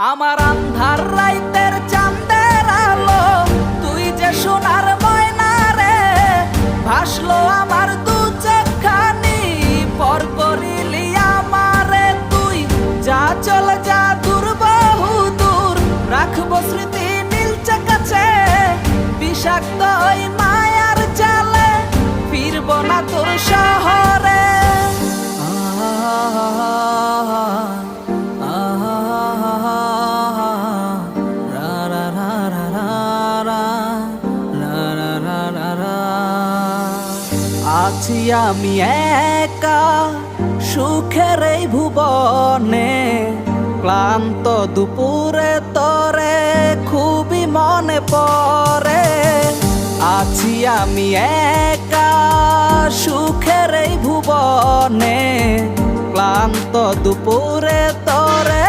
আমার আন্ধার রাইতের চাঁদের আলো, তুই যে সোনার ময়না রে, ভাসলো আমার দু চোখখানি, পর করিলি আমারে তুই। যা চল যা দূর বহু দূর, রাখবো স্মৃতি নীলচে কাছে, বিষাক্ত ওই মায়ার জালে ফিরব না তোর শহরে। আছি আমি একা সুখের এই ভুবনে, ক্লান্ত দুপুরে তরে খুবই মনে পড়ে। আছি আমি একা সুখের এই ভুবনে, ক্লান্ত দুপুরে তরে